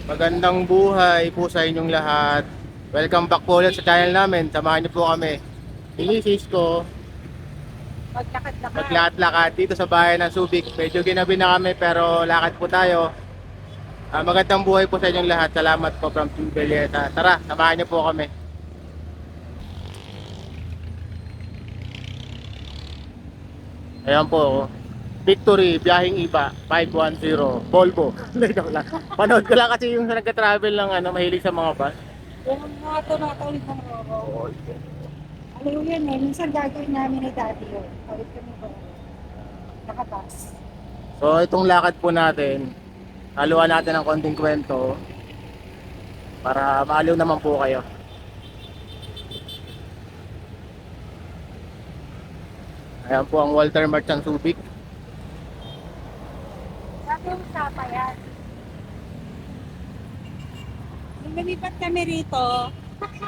Magandang buhay po sa inyong lahat. Welcome back po ulit sa channel namin. Samahan niyo po kami. Inisis ko, Maglakad-lakad. maglakad-lakad dito sa bahay ng Subic. Medyo ginabi na kami pero lakad po tayo. Magandang buhay po sa inyong lahat. Salamat po from Team Belleta. Tara, samahan niyo po kami. Ayan po. Victory, biyaheng iba, 510, Volvo. Joke lang. Panood ko lang kasi yung nagka-travel ng mahilig sa mga bus. Yung mga ito nakaulit ng Roro. Alam mo yan eh, minsan gagawin namin ni Daddy yun. Kawit kami ko. Nakabas. So itong lakad po natin, haluan natin ng konting kwento para maaliw naman po kayo. Ayan po ang Walter Merchant Subic. Sabi yung sapa yan. Nung lumipat kami rito,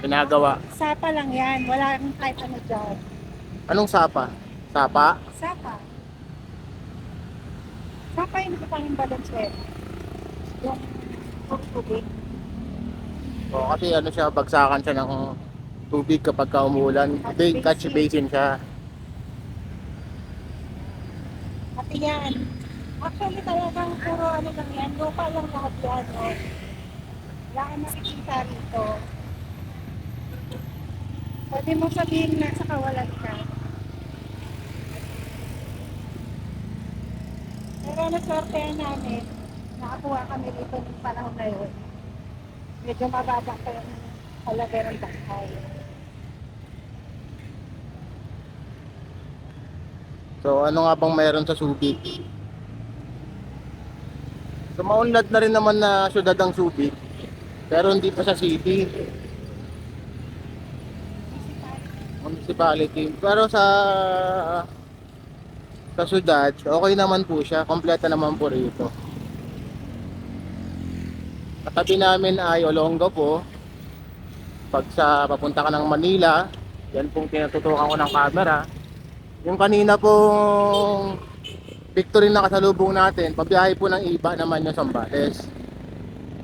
Ginagawa. sapa lang yan. Wala kang kahit ano dyan. Anong sapa? Sapa? Sapa. Sapa yung napapangin Valenzuela. Yung tubig. O kasi ano siya, bagsakan siya ng tubig kapag umulan. Catch basin siya. Pati yan. Actually talagang puro ano lang yan. Lupa lang lahat yan. Oh. Wala kang makikita rito. Pwede mo sabihin nasa kawalan ka. Pero naswerte namin, nakakuha kami dito ng panahon na yun. Medyo mababa pa yung halaga ng bahay. So ano nga bang mayroon sa Subic? So maunlad na rin naman na syudad ang Subic. Pero hindi pa sa city. Municipality. Pero sa syudad, okay naman po siya. Kompleto naman po rito. Katabi namin ay Olongapo po. Pag papunta ka ng Manila, yan pong tinututukan ko ng camera. Yung kanina pong Victory na kasalubong natin, pabiyahe po ng iba naman yung Zambales.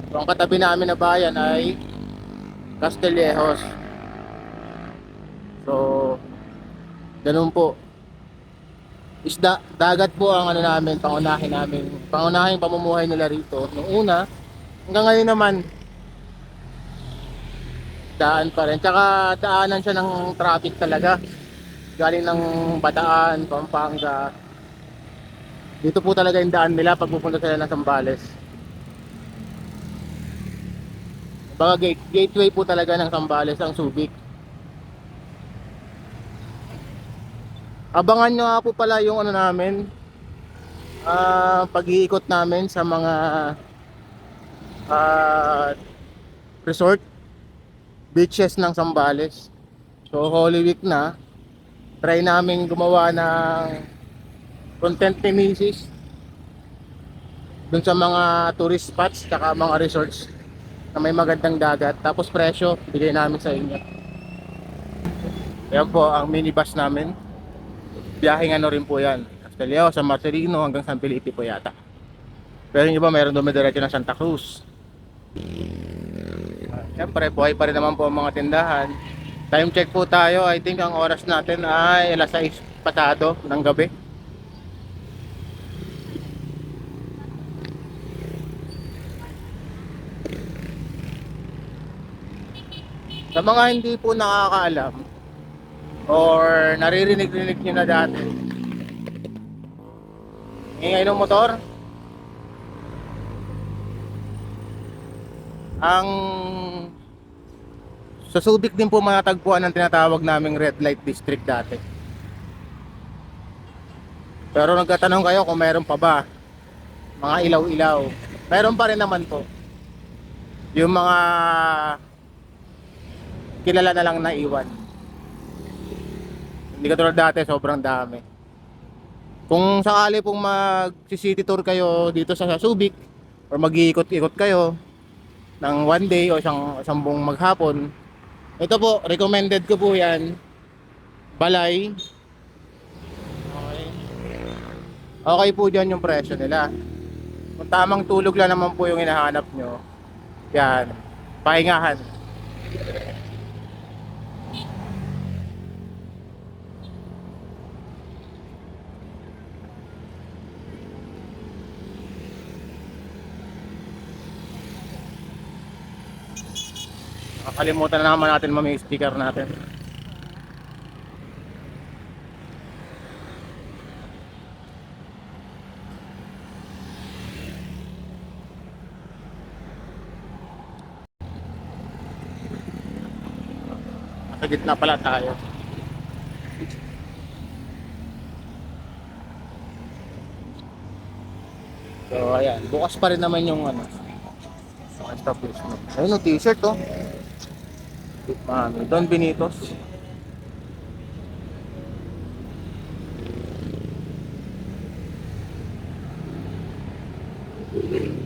So ang katabi namin na bayan ay Castillejos. So, ganun po. Isda, dagat po ang ano namin, pangunahing pamumuhay nila rito. Nung una, hanggang ngayon naman, daan pa rin. Tsaka daanan siya ng traffic talaga. Galing ng Bataan, Pampanga. Dito po talaga yung daan nila pag pupunta sila ng Zambales. Baka gateway po talaga ng Zambales ang Subic. Abangan nyo nga po pala yung ano namin, pag-iikot namin sa mga ah, resort, beaches ng Zambales. So Holy Week na, try namin gumawa ng content ni Mrs. dun sa mga tourist spots tsaka mga resorts na may magandang dagat. Tapos presyo, bigay namin sa inyo. Ayan po ang minibus namin. Biyaheng ano rin po yan. Castelao, San Marcelino hanggang San Felipe po yata. Pero yung iba mayroon dumidiretso ng Santa Cruz. Siyempre, buhay pa rin naman po ang mga tindahan. Time check po tayo. I think ang oras natin ay alas 6 pasado ng gabi. Sa mga hindi po nakakaalam or naririnig-rinig nyo na dati, ingay ng motor, ang sa Subic din po matatagpuan ang tinatawag naming red light district dati. Pero nagtatanong kayo kung meron pa ba mga ilaw-ilaw. Meron pa rin naman po. Yung mga kilala na lang na iwan. Hindi katulad dati, sobrang dami. Kung sakali pong mag-city tour kayo dito sa Subic or mag-iikot-ikot kayo ng one day o isang buong maghapon, ito po, recommended ko po yan. Balay. Okay. Okay po dyan yung presyo nila. Kung tamang tulog lang naman po yung hinahanap nyo, Yan. Pahingahan. Nakakalimutan na naman natin may sticker natin. Nasa gitna pala tayo. So ayan, bukas pa rin naman yung ano, yung establishment. Ayun yung t-shirt oh. Don Benitos.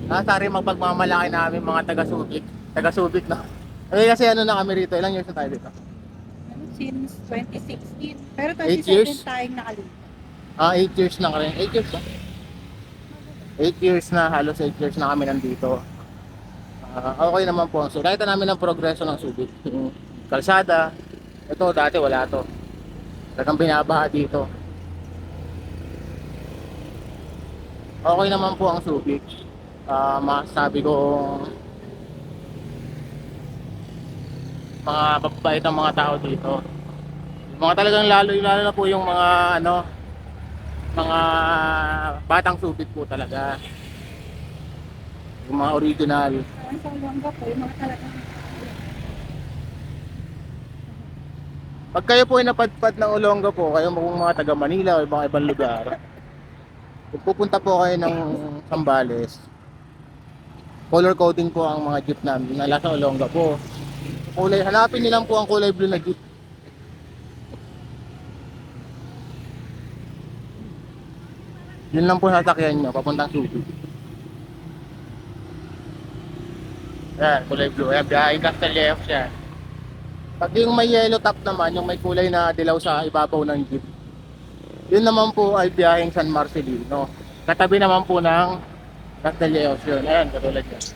Sari mapagmamalaki namin mga taga-Subic. Taga-Subic na. Kasi ano na kami rito, ilang years na tayo dito? Since 2016. Pero 8 years? 27 tayong nakalimutan. 8 years na rin. 8 years ba? 8 years na, halos 8 years na kami nandito. Okay naman po. So, nakita namin ang progreso ng Subic. Yung kalsada, ito dati wala to. Talagang binabaha dito. Okay naman po ang Subic. Masasabi ko mga mababait ang mga tao dito. Yung mga talagang lalo na po yung mga ano, mga batang Subic po talaga. Yung mga original. Ang sa Olonga po, yung mga talagang Pag kayo po ay napadpad ng Olonga po, kayo mga taga Manila o mga ibang lugar, kung pupunta po kayo ng Zambales, color coding po ang mga jeep namin na nasa Olonga po. Kulay, hanapin niyo lang po ang kulay blue na jeep. Yun lang po sasakyan nyo, papuntang Subic. Yan, kulay blue. Ayan, biyaheng Castillejo siya. Pag yung may yellow top naman, yung may kulay na dilaw sa ibabaw ng jeep, yun naman po ay biyaheng San Marcelino. Katabi naman po ng Castillejo yun. Ayan, katulad yan.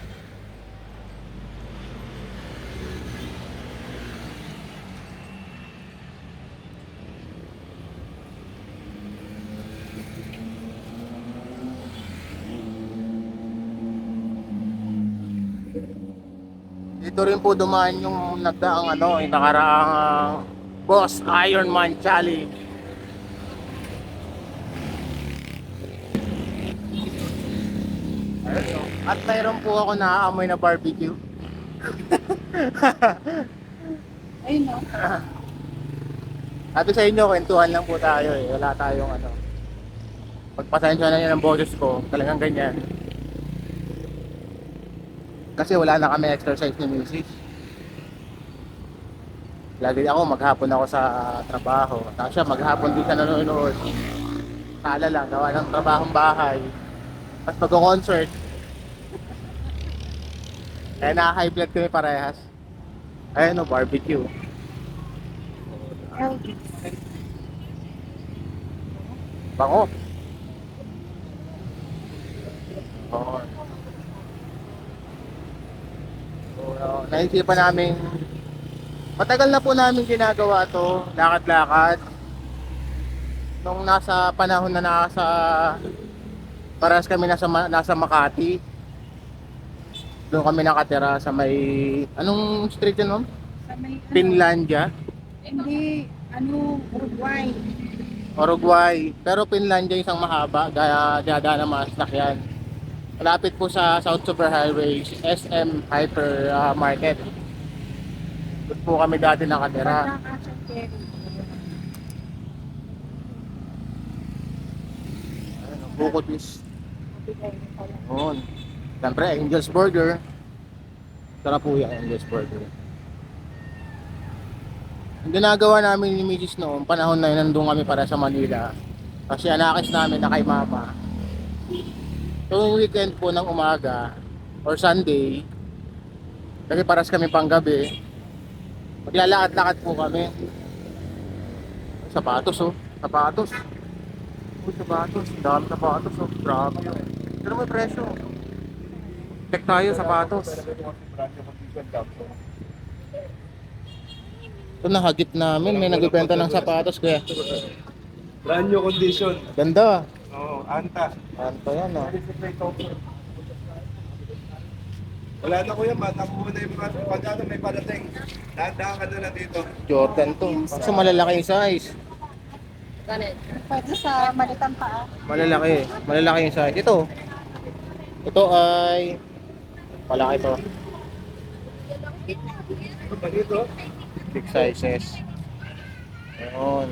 Dito rin po dumaan yung nagdaang ano, yung nakaraang Boss Ironman Challenge. Ayun, at mayroon po ako naaamoy na barbecue. ayun no. Sabi sa inyo, kwentuhan lang po tayo eh. Wala tayong ano. Pagpasensya na yun ang boses ko, talagang ganyan. Kasi wala na kami exercise ni Mrs. Lagi ako, maghapon ako sa trabaho. Tapos siya, maghapon din siya nanonood. Kala lang, gawa ng trabahong bahay. Tapos mag-concert. Kaya naka-high blood kami parehas. Ayun o, barbecue. LD. Bango. Oo. Naisipan namin, matagal na po namin ginagawa to, lakad-lakad. Nung nasa panahon na parehas kami nasa Makati. Doon kami nakatira sa may, anong street yun ma'am? Sa may Finlandia, hindi, Uruguay. Uruguay. Pero Finlandia isang mahaba, gaya ng mga sasakyan. Malapit po sa South Super Highway, SM Hyper Market. Doon po kami dati nakatira. Pagkakasang Kerry. Bukod is Mabigay rin pala. noon. Siyempre, Angel's Burger. Sarap po yung Angel's Burger. Ang ginagawa namin ni Mrs. noong panahon na yun, nandun kami para sa Manila. Kasi anakis namin na kay mama. Tuwing weekend po ng umaga or Sunday, kasi paras kami panggabi, maglalakad-lakad po kami. Sapatos oh, sapatos. Uy, sapatos, dami sapatos oh, grabe yun. Pero may presyo. Check tayo, sapatos. Ito nakagit namin, may nagbibenta ng sapatos kuya. Brand new condition. Ganda. Oo, anta. Ano yan oh. Wala na kuya, matakbo na yung mga pag may parating. Dahan-dahan ka na lang dito. Jordan to. Kaso malalaki yung size. Pwede sa malitang paa. Malalaki. Malalaki yung size. Ito ay malaki to. Ito pa dito. Big sizes. Ayun.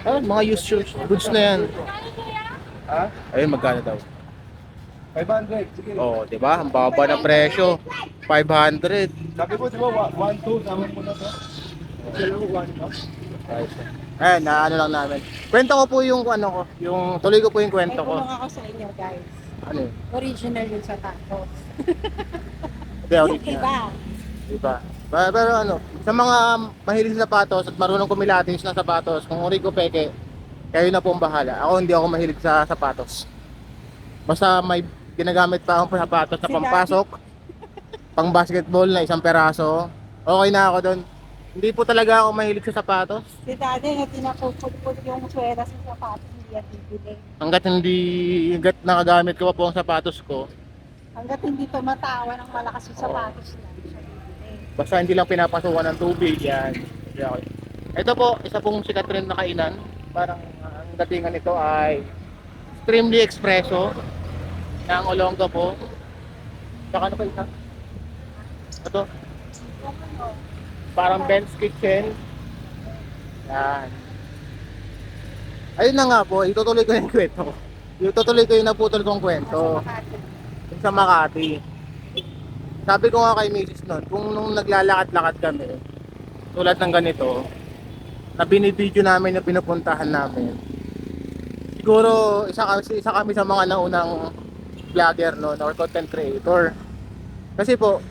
Ah, mga used shoes. Goods na yan. Ha? Ayun, magkano daw? 500. Sige. Oh, di ba? Ang baba na presyo. 500. Sabi ko, di ba, 1-2, tama mo na to. Kasi lang 1-2. Ayan, na ano lang namin. Kwento ko po yung ano ko, tuloy ko po yung May kwento ko. tulong ako sa inyo guys. Ano yun? Original yun sa tacos. Hindi, original. Diba? Diba? Pero ano, sa mga mahilig sa sapatos at marunong kumilatis ng sapatos, kung uri ko peke, kayo na po ang bahala. Ako hindi ako mahilig sa sapatos. Basta may ginagamit pa akong sapatos na pampasok, pang basketball na isang peraso, okay na ako doon. Hindi po talaga ako mahilig sa sapatos. Si daddy na tinapupulpul yung swela sa sapatos, hindi yan bibili. Hanggat nakagamit ko pa po ang sapatos ko, Hanggat hindi tumatawa ng malakas yung sapatos lang, siya bibili. basta hindi lang pinapasukan ng tubig, yan. Okay. Ito po, isa pong sikat rin na kainan. Parang ang datingan nito ay extremely espresso ng Olongapo. Saka ano pa isa? Ito, parang Ben's Kitchen. Yan. Ayun na nga po, itutuloy ko yung kwento. Itutuloy ko yung naputol kong kwento. Yung sa Makati. Sabi ko nga kay Mrs. noon, kung nung naglalakad-lakad kami, tulad ng ganito, na binibideo namin yung pinupuntahan namin. Siguro isa kami sa mga naunang vlogger noon or content creator. Kasi po,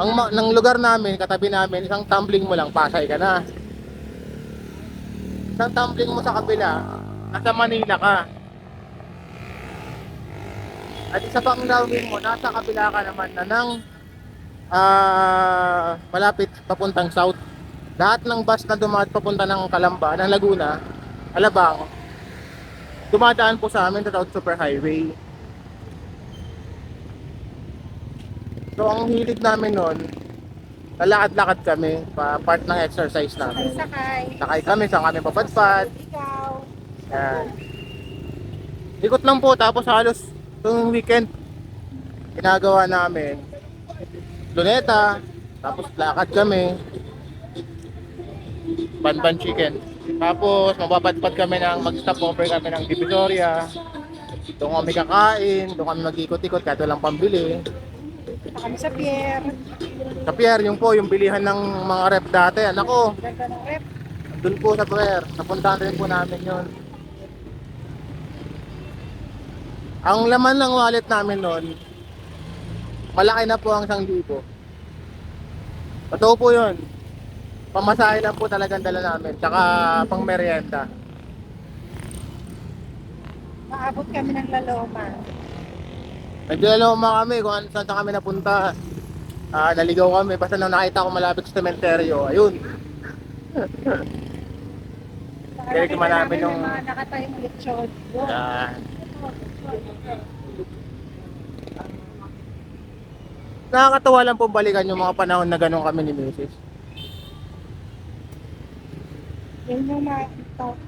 ng lugar namin, katabi namin, isang tumbling mo lang, Pasay ka na. Isang tumbling mo sa kabila, nasa Manila ka. At isa pang gawin mo, nasa kabila ka naman na ng malapit papuntang south. Lahat ng bus na dumaan papunta ng Calamba, ng Laguna, Alabang, dumadaan po sa amin sa South Super Highway. So ang hilig namin noon, lalakad-lakad kami, part ng exercise namin. Sakay. Sakay kami, saan kami papadpad. Ikaw. Yan. Ikot lang po, tapos halos itong weekend, ginagawa namin luneta, tapos lakad kami, Banban Chicken. Tapos mapapadpad kami mag-stop over kami ng Divisoria. Doon kami kakain, doon kami mag-ikot-ikot kahit walang pambili. Kita kami sa pier. Sa pier, yung bilihan ng mga rep dati, anak ko, Ganda ng rep. doon po sa pier, napuntahan rin po namin yun. Ang laman ng wallet namin noon, malaki na po ang 1,000. Totoo po yun. Pamasahe lang po talagang dala namin, tsaka pang merienda. Maabot kami ng Laloma. Naglaloma kami kung saan kami napunta. Naligaw kami, basta nung nakita ko malapit sa sementeryo, ayun. Direct naman namin yung mga nakatayong lechon. Yun. Yan. Nakakatawa lang po balikan yung mga panahon na ganun kami ni Mrs. Yun yung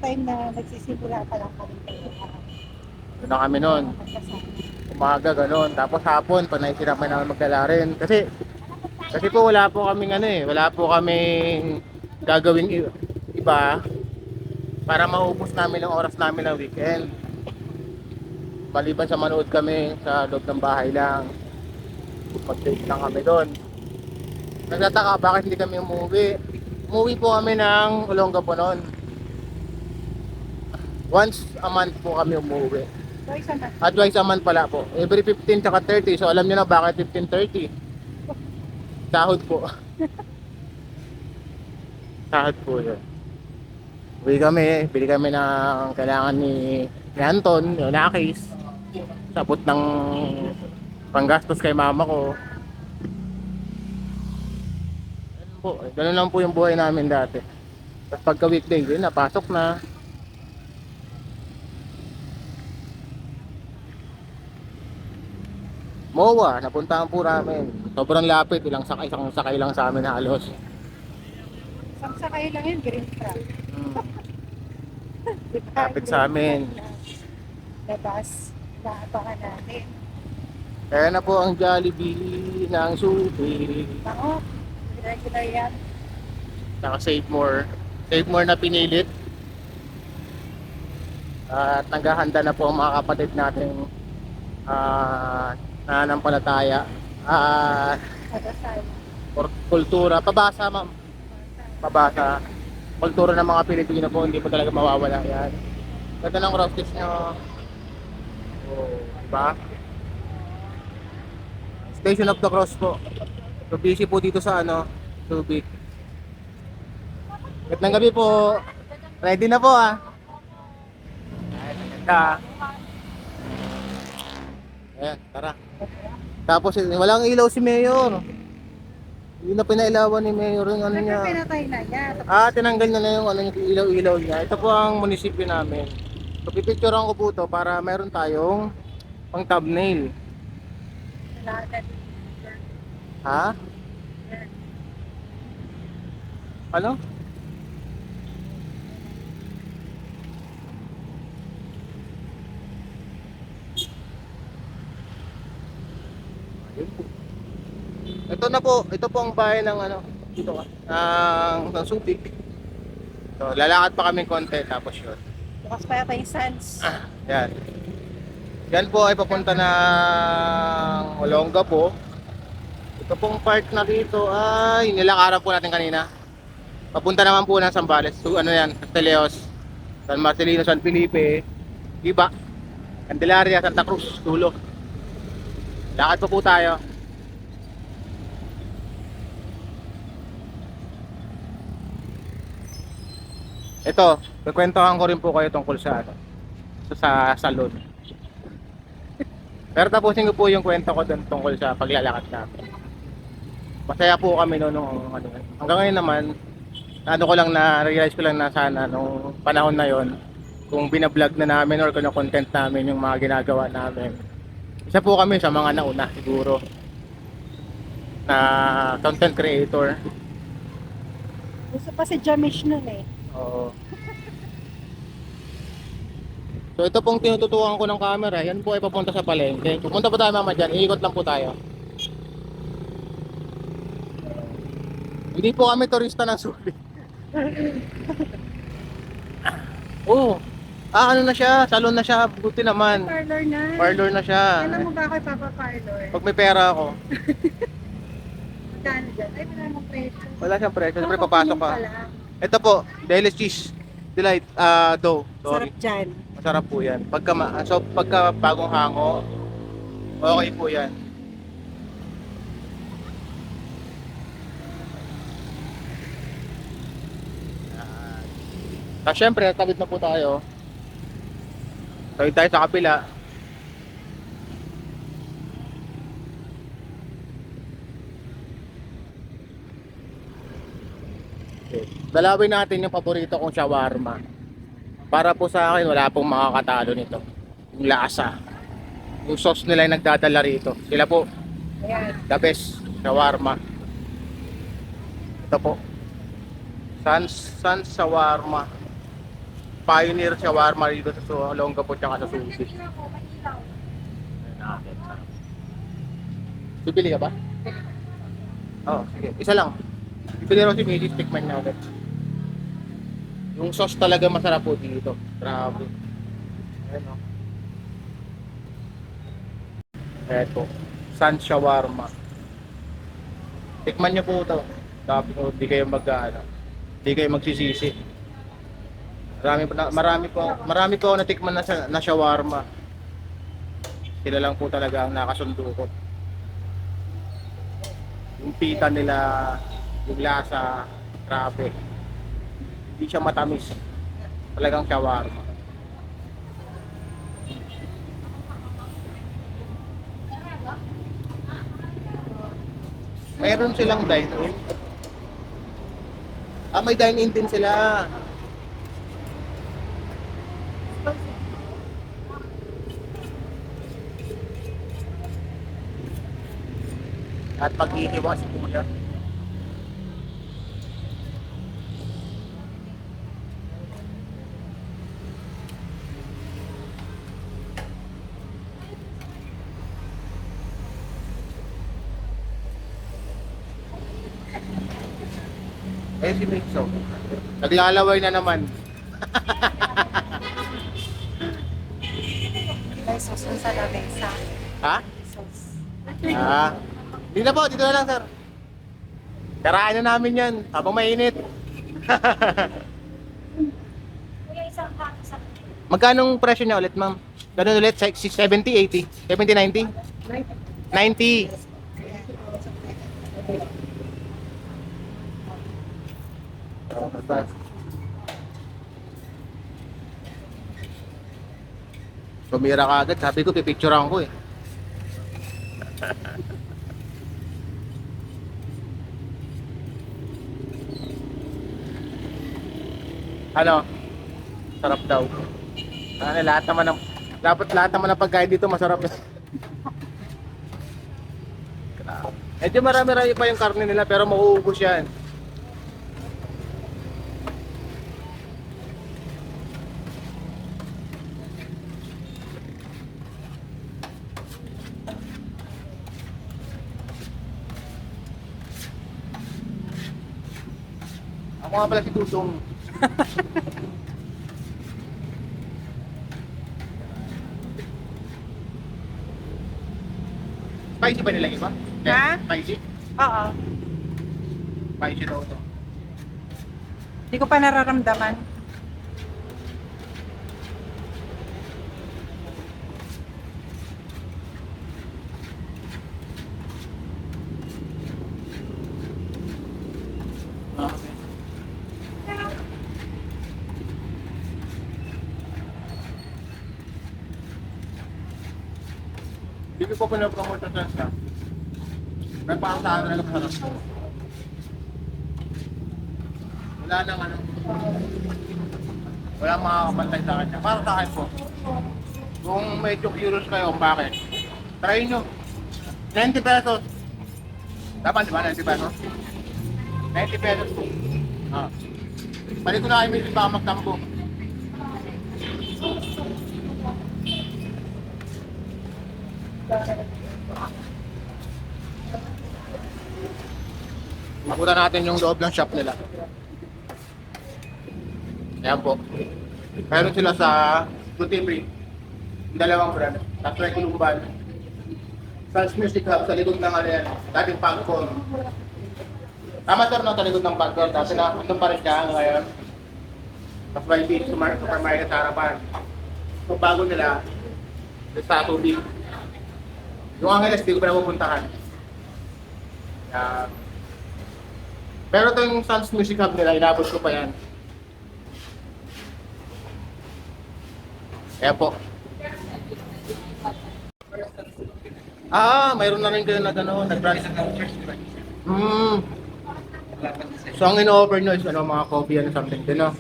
time na nagsisimula pa lang kami. Doon na kami noon. Umaga ganun. Tapos hapon, pag naisirapan namin magdala rin. Kasi po wala po kaming wala po kaming gagawing iba para maubos namin ang oras namin ng weekend. Maliban sa manood kami sa loob ng bahay lang. Mag-date lang kami doon. Nagtataka bakit hindi kami umuwi. Umuwi po kami ng Olongapo noon. Once a month po kami umuwi. So, isa na. Twice a month pala po. Every 15 tsaka 30. So alam niyo na bakit 15-30. Sahod po. Sahod po yun. Uwi kami. Bili kami ng kailangan ni Anton, yung nakis. Sabot ng panggastos kay mama ko. Ganun lang po yung buhay namin dati. Tapos pagka weekday, yun na, pasok na. MOA, napuntahan po namin. Sobrang lapit, isang sakay lang sa amin halos. Isang sakay lang yun, green truck. Hmm. Lapit sa amin. Labas, naabangan natin. Kaya na po ang Jollibee ng Subic. Ako, regular yan. Saka Save More. Save More na pinilit. At naghahanda na po ang mga kapatid natin nananampalataya Pagkasal. kultura. Pabasa, ma'am. Pabasa. Kultura ng mga Pilipino po, hindi po talaga mawawala yan. Ganda ng rock fish nyo. Oh, diba? Station of the Cross po. So busy po dito sa Subic. Magandang gabi po. Ready na po ah. Ayan, maganda. Ayan, tara. Tapos walang ilaw si Mayor. Hindi na pinailawan ni Mayor yung ano Siyempre niya. pinatay na niya. Tinanggal na yung yung ilaw-ilaw niya. Ito po ang munisipyo namin. So pipicturean ko po to para meron tayong pang thumbnail. Ha? Ano? Ayun po. Ito po ang bahay ng dito ka, ng Subic. So, lalakad pa kami konti tapos yun. Bukas pa yata yung Sands. Yan. Yan po ay papunta ng Olongapo. Ito pong part na dito ay nilakaran po natin kanina. Papunta naman po ng Zambales. So, yan, Castilleos, San Marcelino, San Felipe, Iba, Candelaria, Santa Cruz, Tulo. Lakad pa po tayo. Ito, kukwentuhan ko rin po kayo tungkol sa salon. Pero tapusin ko po yung kwento ko dun tungkol sa paglalakad namin. Masaya po kami nung hanggang ngayon naman, ko lang na-realize ko lang na sana nung panahon na yon kung binablog na namin or kung content namin yung mga ginagawa namin. Isa po kami sa mga nauna siguro na content creator. Gusto pa si Jamish nun eh. Oo. So ito pong tinututukan ko ng camera, yan po ay papunta sa palengke. Pupunta po tayo mama dyan, iikot lang po tayo. Hindi po kami turista ng Subic. Oo. Ano na siya, salon na siya, buti naman. Parlor na. Parlor na siya. Alam mo ba ako ipapaparlor? Pag may pera ako, Magkano dyan? Ay, wala namang presyo. wala siyang presyo, siyempre papasok ka. Pala. Ito po, Deli's Cheese Delight, dough. Sorry. Sarap dyan. Masarap po yan. Pagka bagong hango, okay po yan. Syempre, tabit na po tayo. Tawid tayo sa kapila. Okay. Dalawin natin yung paborito kong shawarma. Para po sa akin, wala pong makakatalo nito. Yung lasa. Yung sauce nila yung nagdadala rito. Sila po, Ayan. the best shawarma. Ito po. Sans Shawarma. Pioneer Shawarma dito sa Olongapo tsaka sa Subic. Bibili ka ba? Oo, sige. Isa lang. Bibili rin si Mrs. Tikman niya ulit. Yung sauce talaga masarap po dito. Grabe. Ayan o. Eto. Sans Shawarma. Tikman niyo po ito. Tapos di kayo di kayo magsisisi. Marami po ako natikman na shawarma. Sila lang po talaga ang nakasundukot. Yung pita nila, yung lasa, grabe. Hindi siya matamis. Talagang shawarma. Mayroon silang dine-in. Ah, may dine-in din sila. At pag-iiwa si Kuya. Eh si Mitso. Naglalaway na naman. May susun sa lamesa. Ha? Sus. Ah. Hindi na po, dito na lang sir. Karaan na namin yan habang mainit. Kuya, isang pack sa Magkano presyo niya ulit ma'am? Ganun ulit, 70, 80, 70, 90? 90. Tumira ka agad, sabi ko pipicturean ko eh. Ano? Sarap daw. Ano, lahat naman ng dapat lahat naman ng pagkain dito masarap. Medyo marami-rami pa yung karne nila pero mauubos yan. Ako nga pala si Tutong. Spicy ba nila iba? Ha? Spicy? Oo. Spicy daw to. Hindi ko pa nararamdaman. Hindi ko pa pinapromote sa siya. May pakasaan na lang masarap. Wala nang ano. Wala makakapantay sa kanya. Para sa akin po. Kung medyo curious kayo kung bakit, try nyo. 90 pesos. Dapat di ba 90 pesos? 90 pesos po. Ah. Balik ko na kayo may baka magtambo. Makuha natin yung loob ng shop nila. Ayan po. Meron sila sa Duty-Free. Dalawang brand. Sa Trecumban. Sans Music Hub sa likod ng ano yan. Dating Pagcor. Tama sir, no? Sa likod ng Pagcor. Kasi nandun pa rin siya ngayon. Tapos may big supermarket sa harapan. So bago nila, sa tubig. Yung Angeles, di ko pa napupuntahan. Pero ito yung Sans Music Hub nila, inabot ko pa yan. Kaya po. Mayroon na rin kayo na gano'n, nag-branch. So ang in-offer nyo is ano, mga coffee and something din, no?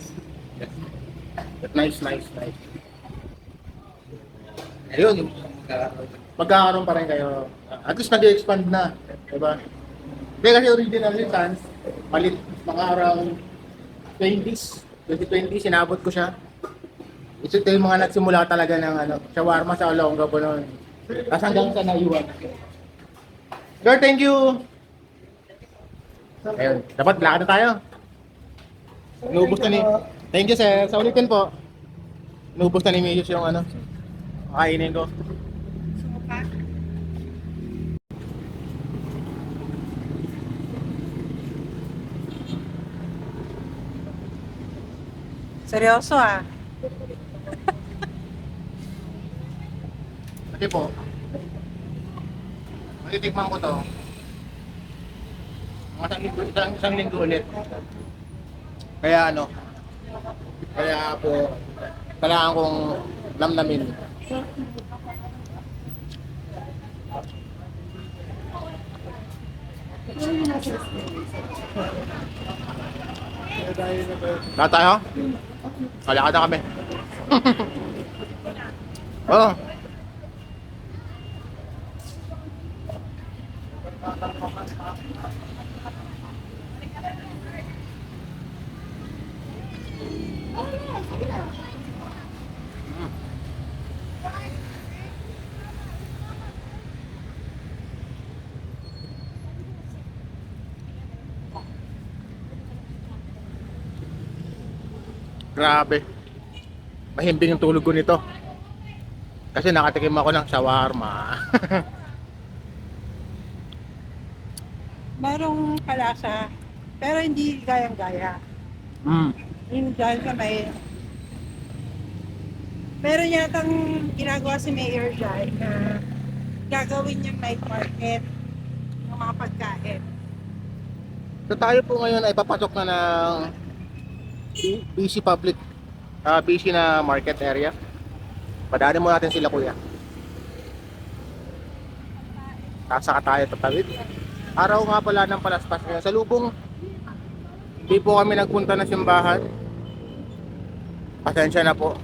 Nice. Ayun. Magkakaroon pa rin kayo. At least nag-expand na. Diba? Hindi kasi original yung Sans. Palit mga around 20s. 2020, sinabot ko siya. Ito yung mga nagsimula talaga ng ano, shawarma sa Olonga po noon. Tapos hanggang sa naiwan. Sir, thank you! Ayun, dapat lakad na tayo. Inubos na ni... Thank you, sir. Sa ulitin po. Inubos na ni Miyos yung ano, kainin ko. Sumuka. Seryoso ah. Kasi po, matitikman ko to. Isang linggo ulit. Kaya ano, kaya po, kailangan kong namnamin. Lahat tayo? Kalakad na kami. Oh. Grabe. Mahimbing yung tulog ko nito. Kasi nakatikim ako ng shawarma. Merong kalasa, pero hindi gayang-gaya. Mm. Yung dahil sa may... Meron yatang ginagawa si Mayor dyan na gagawin niyang night market ng mga pagkain. So tayo po ngayon ay papasok na ng busy public, busy na market area. Padaanin mo natin sila kuya. Sasaka tayo tatawid. Araw nga pala ng palaspas ngayon. Sa lubong, hindi po kami nagpunta ng simbahan. Pasensya na po.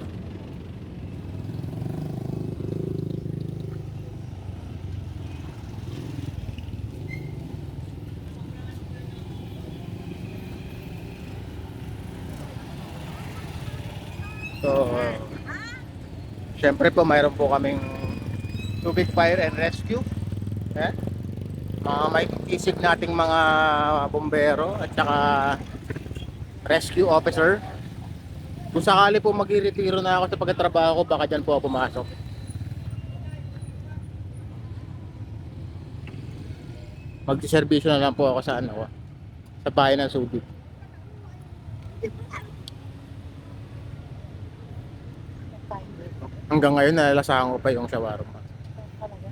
So, syempre po mayroon po kaming tubig fire and rescue. Eh? Mga may isip nating mga bombero at saka rescue officer. Kung sakali po mag-retiro na ako sa pagtatrabaho ko, baka dyan po ako pumasok. Magsiservisyo na lang po ako sa ano, sa bayan ng Subic. Hanggang ngayon nalalasahan ko pa yung shawarma. Talaga.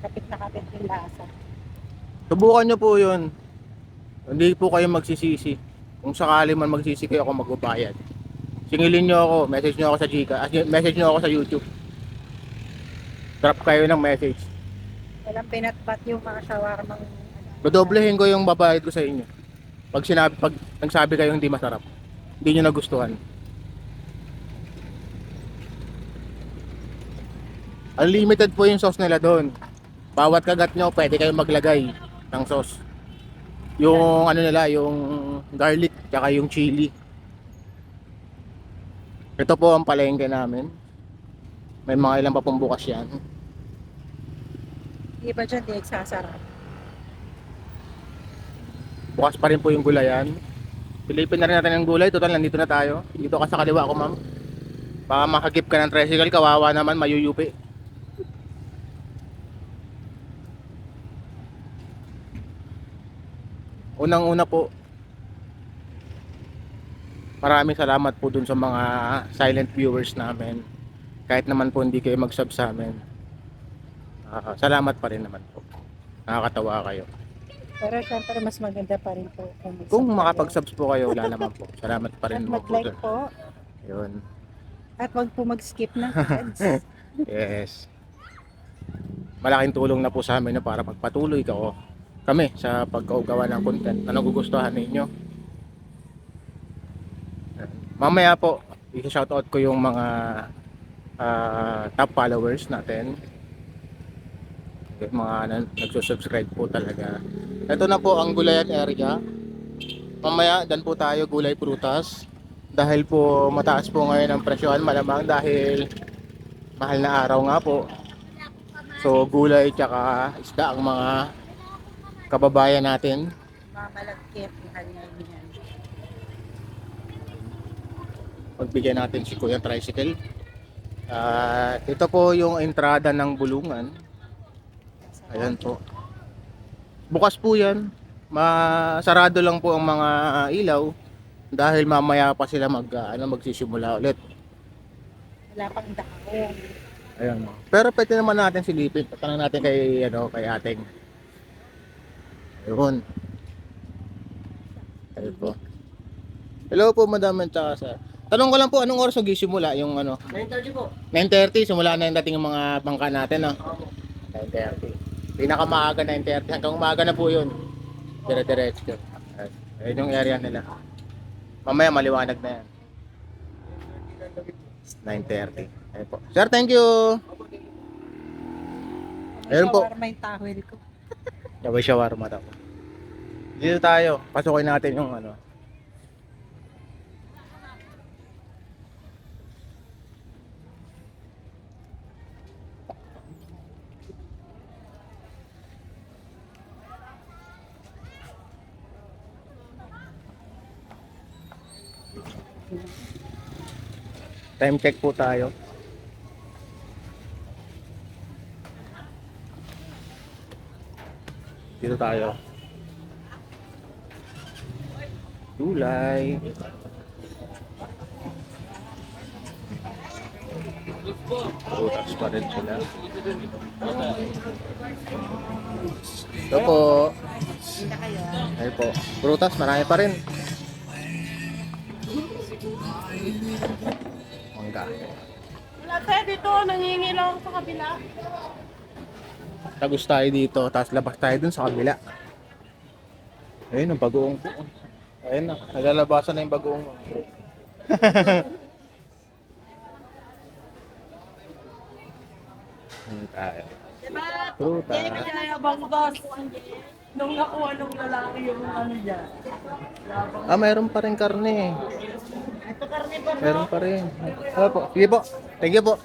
Kapit na kapit yung lasa. Subukan nyo po yun. Hindi po kayo magsisisi. Kung sakali man magsisi kayo ako magbabayad. Singilin nyo ako, message nyo ako sa Gcash, message nyo ako sa YouTube. Drop kayo ng message. Walang pinatpat yung mga shawarmang... Dodoblehin ko yung babayad ko sa inyo. Pag nagsabi kayo hindi masarap, hindi nyo nagustuhan. Unlimited po yung sauce nila doon. Bawat kagat nyo, pwede kayong maglagay ng sauce. Yung ano nila, yung garlic, tsaka yung chili. Ito po ang palengke namin. May mga ilang pa pong bukas yan. Iba dyan, di nagsasarap. Bukas pa rin po yung gulayan. Pilipin na rin natin yung gulay. Total, nandito na tayo. Dito ka sa kaliwa ko, ma'am. Baka makagip ka ng tricycle, kawawa naman, mayuyupi. Unang-una po, maraming salamat po dun sa mga silent viewers namin. Kahit naman po hindi kayo mag-sub sa amin. Salamat pa rin naman po. Nakakatawa kayo. Pero syempre mas maganda pa rin po Kung makapag-subs po kayo, wala naman po. Salamat pa rin at naman po. mag-like po Yun. at wag po mag-skip ng ads. Yes. Malaking tulong na po sa amin para magpatuloy kami sa paggawa ng content na nagugustuhan ninyo. Mamaya po, i-shoutout ko yung mga top followers natin. Yung mga nagsusubscribe po talaga. Ito na po ang gulayan area. Mamaya, dan po tayo gulay prutas. Dahil po mataas po ngayon ang presyon, malamang dahil mahal na araw nga po. So gulay tsaka isda ang mga kababayan natin. Mamalagkit mahal ngayon yan. Pagbigyan natin si Kuya Tricycle. Ito po yung entrada ng bulungan. Ayan po. Bukas po yan. Sarado lang po ang mga ilaw dahil mamaya pa sila magsisimula ulit. Wala pang dahon. Ayan. Pero pwede naman natin silipin. Tanong natin kay ating. Ayun. Ayun po. Hello po, Madam and tsaka sir. Tanong ko lang po, anong oras magsisimula yung 9:30 po. 9:30, simula na yung dating yung mga bangka natin, no? 9:30. Pinakamaaga 9:30 hanggang umaga na po yun. Dire-diretso. Ayun yung area nila. Mamaya maliwanag na yan. 9:30. Ayun po. Sir, thank you. Ayun po. Shawarma yung tawel ko. Sabay shawarma daw. Dito tayo. Pasukin natin yung ano. Time check po tayo. Dito tayo. July. Prutas pa rin sila. Ito po. Hindi kayo. Ayun po. Prutas, marami pa rin. Mangga. Wala tayo dito, nangingi lang sa kabila. Tagos tayo dito, tapos labas tayo dun sa kabila. Ayun, ang bagoong po. Ayun na, nalalabasan na yung bagoong. Ayun tayo. Diba? Prutas. Yan yung kinayabang boss. Nung nakuha nung lalaki yung ano dyan. Ah, mayroon pa rin karne. Ito karne pa na. Meron pa rin. Ano po? Sige po. Thank you po.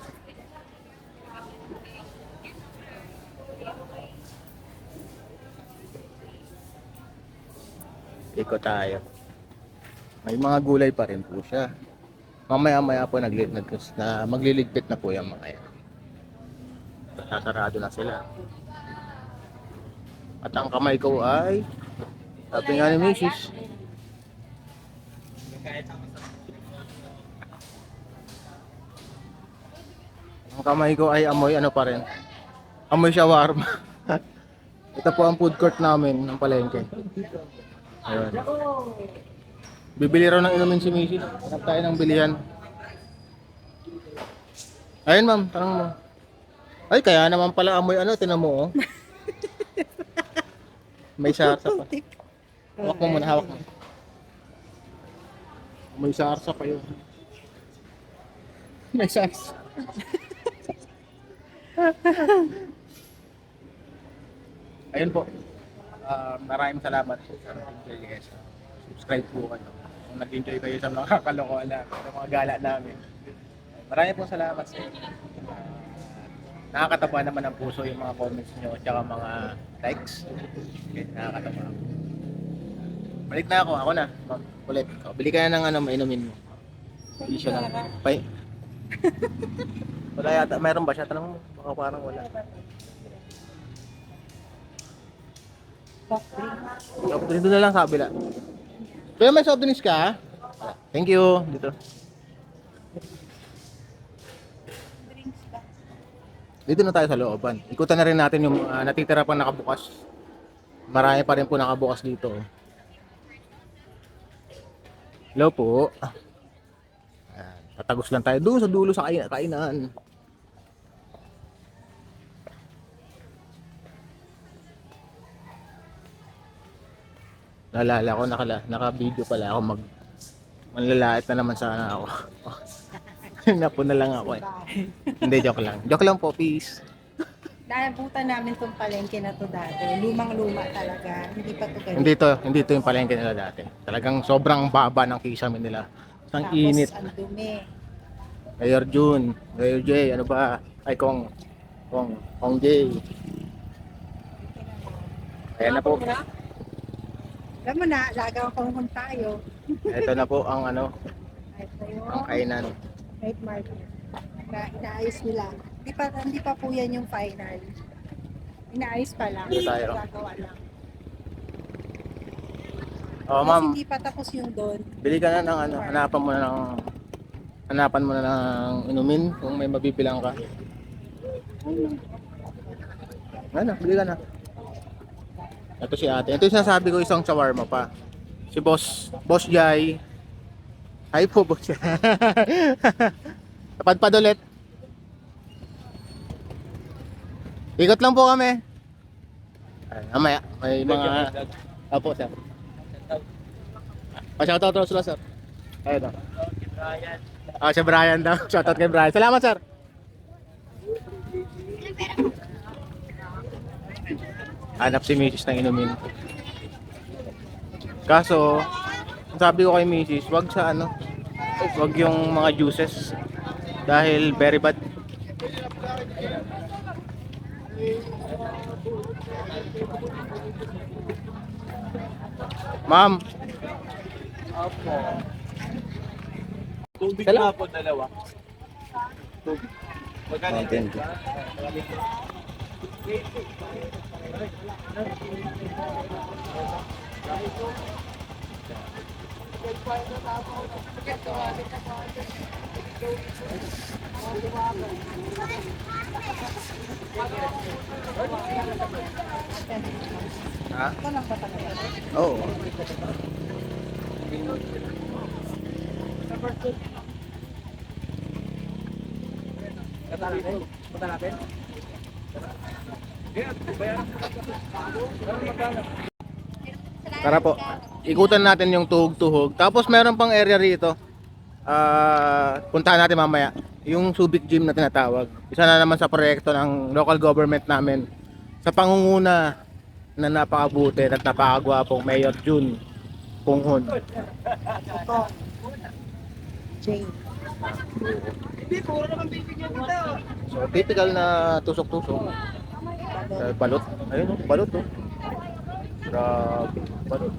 Ikot tayo. May mga gulay pa rin po siya. Mamaya-maya po magliligpit na po yung mga yan. Sasarado na sila. At ang kamay ko ay sabi nga ni Mrs. Ang kamay ko ay amoy ano pa rin. Amoy shawarma. Ito po ang food court namin ng palengke. Ayun. Bibili raw ng inumin si Mrs. Hanap tayo ng bilihan. Ayun ma'am, tanong mo. Ay, kaya naman pala amoy ano, tinan mo oh. May sarsa pa. Hawak mo muna, hawak mo. May sarsa pa yun. May sarsa. Ayun po. Maraming salamat po sa nag-enjoy guys. Subscribe po kayo. Kung nag-enjoy kayo sa mga kalokohan na, sa mga gala namin. Maraming po salamat sa inyo. Nakakataba naman ang puso yung mga comments nyo at mga likes. Okay, nakakataba. Balik na ako na. Ma'am, ulit. O, bili ka na ng ano, mainumin mo. Hindi siya lang. Pay. Wala yata. Mayroon ba siya? Tanong mo. Baka parang wala. Soft drinks na lang sa kabila. Kaya may soft drinks ka? Thank you. Dito. Dito na tayo sa looban. Ikutan na rin natin yung natitira pang nakabukas. Marami pa rin po nakabukas dito. Hello po. Ayan, tatagos lang tayo doon sa dulo sa kainan. Naalala ko, naka-video pala ako manlalait na naman sana ako. Napuna lang ako eh. Hindi, joke lang. Joke lang po, peace. Naabutan namin tong palengke na to dati. Lumang-luma talaga. Hindi pa to ganito. Hindi to yung palengke nila dati. Talagang sobrang baba ng kisame nila. Ang Tapos init. ang dumi. Mayor June, Mayor J, ano ba? Ay, Kong J. Ayan na po. Alam mo na, lagaw kong tayo. Ito na po ang ano, Ito yung ang kainan. night market. Na inaayos nila. Hindi pa po yan yung final. Inaayos pa lang. Dito tayo. Gagawa lang. Oh, Tapos ma'am, hindi pa tapos yung doon. bili ka na ng ano, hanapan mo na ng inumin kung may mabibilang ka. Ano, bili ka na. Ito si ate. Ito yung sinasabi ko, isang shawarma pa. Si Boss Jai. Hi po, Boss Jai. Tapadpad ulit. Ikot lang po kami. Ay, mamaya, may mga... Opo, sir. Shoutout daw sila, sir. Ayun o. Si Brian daw. Shoutout kay Brian. Salamat, sir. Hanap si Mrs. ng inumin. Kaso, sabi ko kay Mrs., wag sa ano, wag yung mga juices. Dahil very bad. Ma'am. Opo. Tubig Salamat. na po, dalawa. Tubig. Magkano Oh, thank you. Ha? Ito lang ba talaga? Oo. Tara po, ikutan natin yung tuhog-tuhog. Tapos meron pang area rito. Puntahan natin mamaya. Yung Subic Gym na tinatawag. Isa na naman sa proyekto ng local government namin. Sa pangunguna na napakabuti at napakagwapong Mayor June Punghon. Ito. Jane. So typical na tusok-tusok. Balot. Ayun, balot oh. Grabe, balot.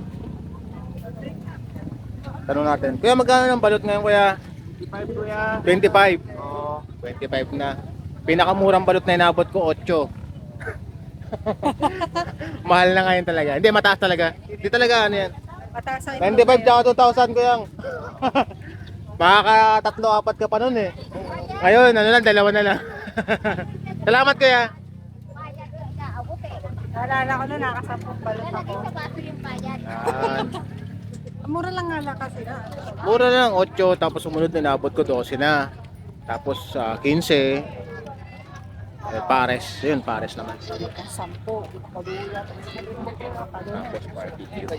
Tanong natin. Kuya, magkano ng balot ngayon, kuya? 25 kuya. 25. Oo. 25 na. Pinakamurang balot na inabot ko, 8. Mahal na ngayon talaga. Hindi, mataas talaga. Hindi talaga, ano yan. Mataas ang 95 tsaka 2,000 ko yan. Makaka 3-4 ka pa nun eh. Ngayon, ano lang, 2 na lang. Salamat, kuya. Naalala ko na nakasampung balot ako. Yan. Mura lang nga kasi na. Mura lang, 8. Tapos sumunod na inabot ko 12 na. Tapos 15. Pares. Yun, pares naman. Ang 10. Pag-ulat. Tapos barbecue.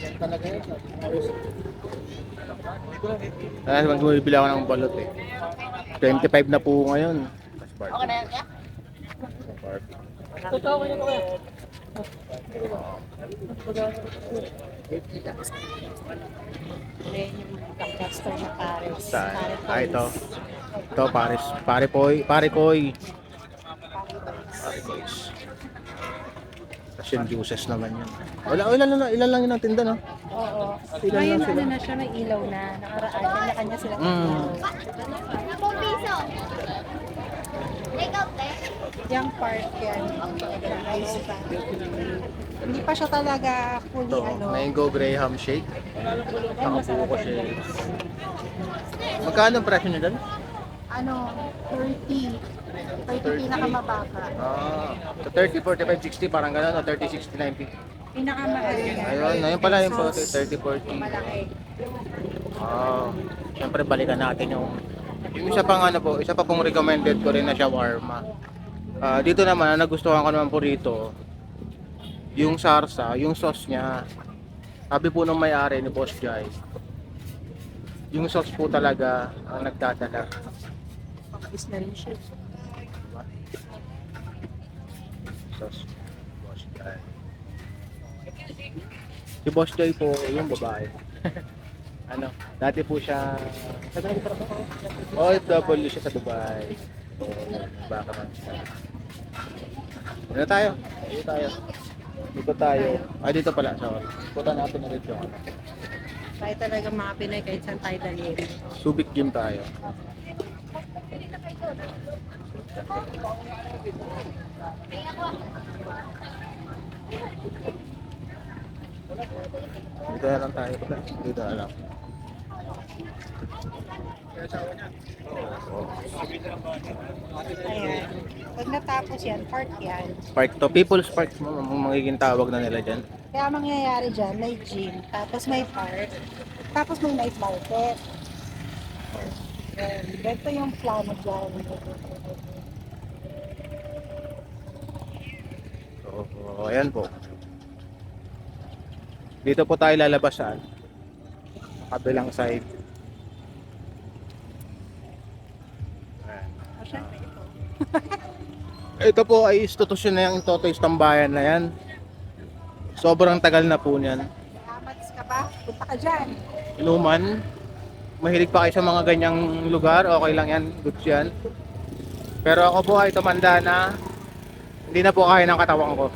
Dahil magbibili ako ng balot eh. 25 na po ngayon. Tapos barbecue. Then yung blockbuster na Paris. Saan? Ito. Ito, pares. Pare koy. Pare koy. Pare koys. Tapos yung juices naman yun. Ilan lang yun ang tinda, no? Oo. Ilan Ngayon lang sila? ano na siya, may ilaw na. Nakaraan, kanya-kanya sila. Yung park yan. Hindi pa siya talaga fully Ito, ano. mango graham shake. Nakabuko shake. Magkano ang presyo niya dyan? Ano, 30. 30 pinakamababa. So 30, 45, 60, parang gano'n. O 30, 60, 90. Pinakamahal niya. Ayun pala yung po, Sauce. 30, 40. Malaki. Siyempre balikan natin yung isa pang ano po, isa pa pong recommended ko rin na shawarma. Dito naman, ang nagustuhan ko naman po rito, yung sarsa, yung sauce niya. Sabi po ng may-ari ni Boss Jai, yung sauce po talaga ang nagdadala. Pakis na rin siya. Sauce, Boss Jai. Si Boss Jai po, yung babae. Ano, dati po siya OFW siya sa Dubai. So, baka man siya. Ano tayo? Dito tayo. Dito tayo. Ay, dito pala. Sorry. Punta natin ulit yung ano. Tayo talaga mga Pinoy kahit saan tayo dalhin. Subic Gym tayo. Dito na lang tayo. Dito na lang. Ayan. Pag natapos yan, park yan. Park to. People's Park ang magiging tawag na nila dyan. Kaya mangyayari dyan, may gym, tapos may park, tapos may night market. Ayan. Ganito yung plano dyan. So, ayan po. Dito po tayo lalabas sa kabilang side. Ayan. Siyempre ito. Ito po ay institusyon na yung Totoy Tambayan na yan. Sobrang tagal na po niyan. Amats ka ba? Punta ka dyan. Inuman, mahilig pa kayo sa mga ganyang lugar, okay lang yan, goods yan. Pero ako po ay tumanda na, hindi na po kaya ng katawan ko.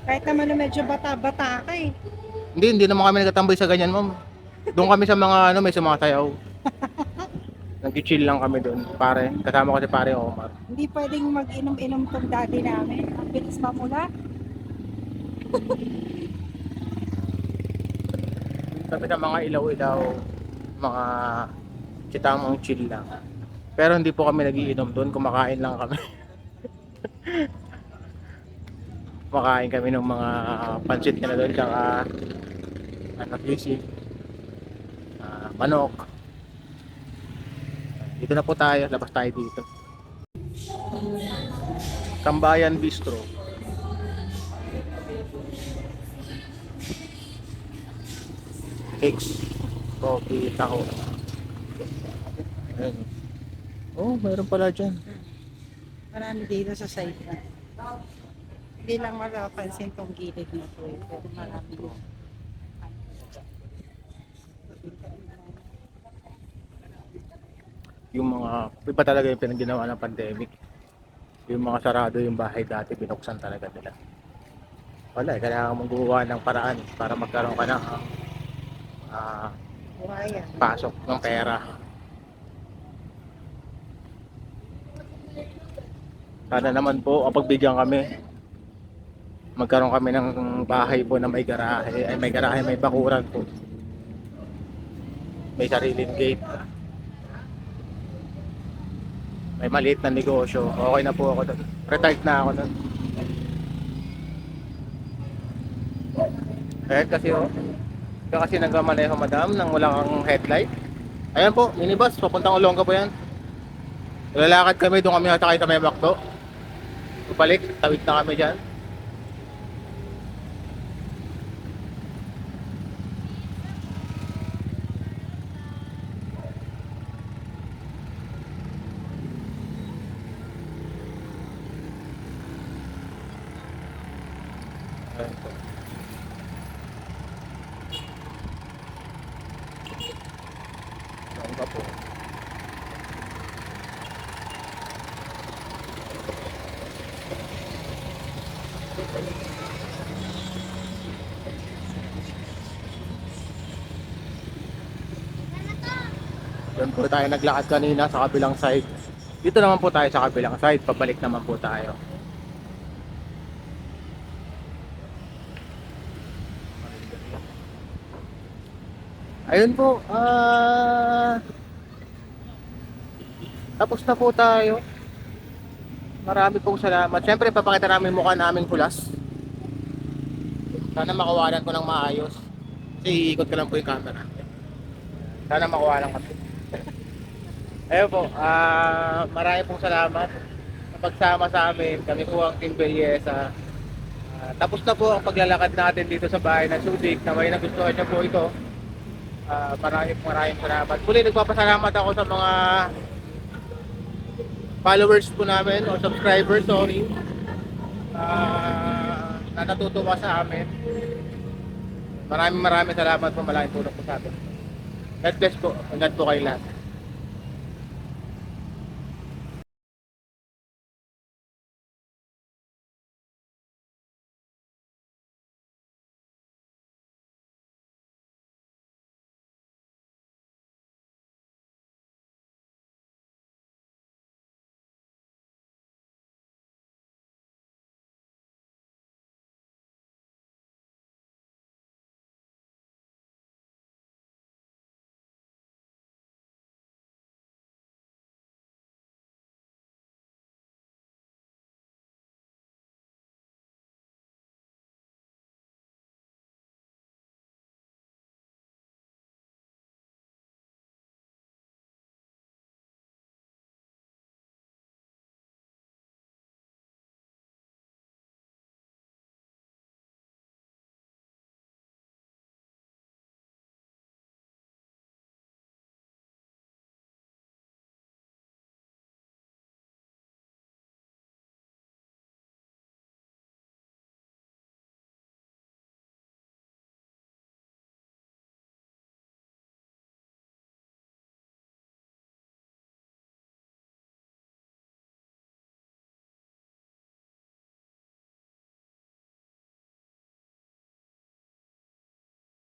Kahit naman na medyo bata-bata ka eh. Hindi naman kami nagtatambay sa ganyan, ma'am. Doon kami sa mga may sumatayaw. Nag-chill lang kami doon, pare. Kasama ko si pare Omar. Hindi pwedeng mag-inom-inom tong daddy namin. Ang bilis mamula. Kami sa mga ilaw-ilaw, mga chitamong chill lang. Pero hindi po kami nagiinom doon, kumakain lang kami. Kumakain kami ng mga pancit na doon, tsaka sisig, manok. Dito na po tayo, labas tayo dito. Tambayan Bistro. Cakes, coffee, taho. Ayun. Oh, mayroon pala dyan. Marami dito sa side na. Hindi lang mapapansin tong gilid na to eh. Pero marami dito. Yung mga, iba talaga yung pinaginawa ng pandemic. Yung mga sarado yung bahay dati, binuksan talaga nila. Wala, kailangan mong gumawa ng paraan para magkaroon ka ng Buhaya. pasok ng pera. Sana naman po, kapag bigyan kami, magkaroon kami ng bahay po na may garahe, may bakuran po. May sariling gate. May maliit na negosyo. Okay na po ako doon. Retired na ako doon. Ayan kasi oh. Kaya kasi nagmamaneho madam nang walang headlight. Ayan po, minibus. Papuntang Olonga po yan. Lalakad kami, doon kami natakay sa may Macdo. Balik, tawid na kami dyan. Ayan po. Olonga po. Doon po tayo naglakad kanina sa kabilang side. Dito naman po tayo sa kabilang side. Pabalik naman po tayo. Ayun po. Tapos na po tayo. Marami pong salamat. Siyempre, papakita namin mukha namin pulas. Sana makawalan ko ng maayos. Kasi iikot ko lang po yung camera. Sana makawalan ko. Ayun po, marami pong salamat sa pagsama sa amin. Kami po ang Team Belleza. Tapos na po ang paglalakad natin dito sa bahay ng Subic. Na may nagustuhan niyo po ito. Maraming salamat. Muli nagpapasalamat ako sa mga followers po namin o subscribers, sorry. Na natutuwa sa amin. Maraming salamat po. Malaking tulong po sa atin. God bless po. Ingat po kayo lahat.